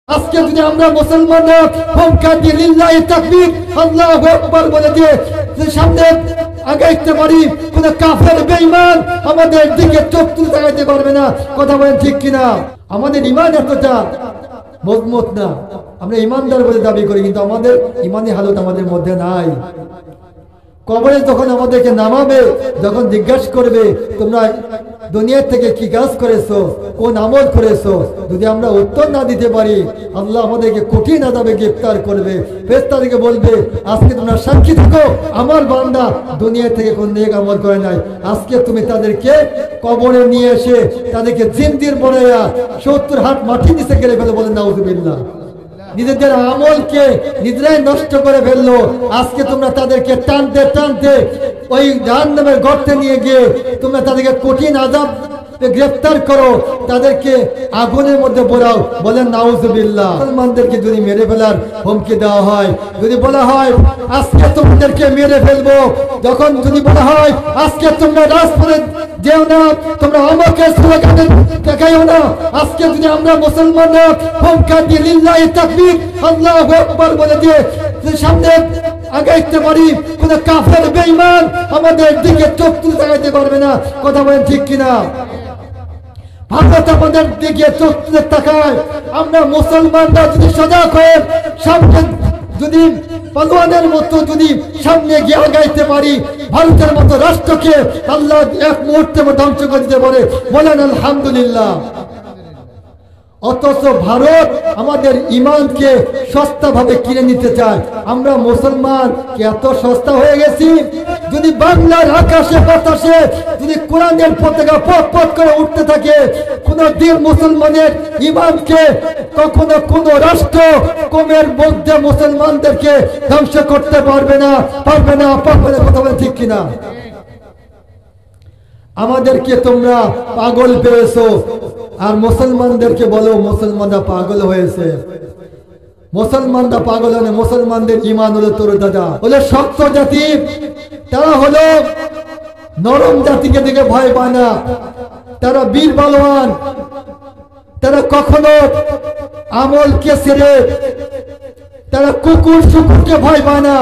আজকে যদি আমরা মুসলমানরা হুঙ্কার দিয়ে লিল্লাহি তাকবীর আল্লাহু আকবার বলে দিয়ে সামনে আগাইতে পারি, কোন কাফের বেঈমান আমাদের দিকে চোখ তুলে তাকাইতে পারবে না। কথা বলেন ঠিক কিনা? আমাদের ঈমান এতটা মজবুত না, আমরা ঈমানদার বলে দাবি করি কিন্তু আমাদের ঈমানি হালত আমাদের মধ্যে নাই। কবরে যখন আমাদেরকে নামাবে, যখন জিজ্ঞাসা করবে তোমরা দুনিয়া থেকে কি কাজ করেছো, কোন আমল করেছো, যদি আমরা উত্তর না দিতে পারি আল্লাহ আমাদেরকে কঠিন আযাবে গ্রেফতার করবে। ফেরেশতাদেরকে বলবে আজকে তোমরা সাক্ষী থাকো আমার বান্দা দুনিয়া থেকে কোন নেক আমল করে নাই। আজকে তুমি তাদেরকে কবরে নিয়ে এসে তাদেরকে জিন্দির বনাইয়া 70 হাত মাটি নিচে গেলে ফেলে বলেন নাউযুবিল্লাহ। নিজেদের আমলকে নিজেরাই নষ্ট করে ফেললো। আজকে তোমরা তাদেরকে টানতে টানতে ওই জাহান্নামের গর্তে নিয়ে গিয়ে তোমরা তাদেরকে কঠিন আযাব গ্রেফতার করো, তাদেরকে আগুনের মধ্যে পোড়াও, বলেন নাউযুবিল্লাহ। মুসলমানদেরকে যদি মেরে ফেলার হুমকি দেওয়া হয়, যদি বলা হয় আজকে তোমাদেরকে মেরে ফেলবো, যখন যদি বলা হয় আজকে তোমরা রাজপথে যেও না, তোমরা আমাকে স্লোগান দেখাইও না, আজকে যদি আমরা মুসলমানরা হুঙ্কার দিয়ে লিল্লাহি তাকবীর আল্লাহু আকবার বলে দিয়ে সামনে আগাইতে পারি, কোন কাফের বেঈমান আমাদের দিকে চোখ তুলে তাকাইতে পারবে না। কথা বলেন ঠিক কিনা? ভারত আমাদের দিকে চোখ তুলে তাকায়, আমরা মুসলমানরা যদি সজাগ হয়ে সামনে যদি পালোয়ানের মতো যদি সামনে গিয়ে আগাইতে পারি, ভারতের মতো রাষ্ট্রকে আল্লাহ এক মুহূর্তে ধ্বংস করে দিতে পারে, বলেন আলহামদুলিল্লাহ। অথচ ভারত আমাদের ঈমানকে সস্তা ভাবে কিনে নিতে চায়। আমরা মুসলমান কি এত সস্তা হয়ে গেছি? যদি বাংলার আকাশে বাতাসে যদি কোরআনের পতাকা পথ পথ করে উঠতে থাকে, কোন দিন মুসলমানের ঈমানকে কখনো কোন রাষ্ট্র কমের মধ্যে মুসলমানদেরকে ধ্বংস করতে পারবে না, পারবে না, পারবে না। কথা বলে ঠিক কিনা? আমাদেরকে তোমরা পাগল পেয়েছো আর মুসলমানদেরকে বলো মুসলমানরা পাগল হয়েছে। মুসলমানরা পাগল হলে মুসলমানদের ঈমান হলো তরতাজা, হলো শক্ত জাতি, তারা হলো নরম জাতিকে দেখে ভয় পায় না, তারা বীর বলবান, তারা কখনো আমলকে ছেড়ে তারা কুকুর শুকুরকে ভয় পায় না।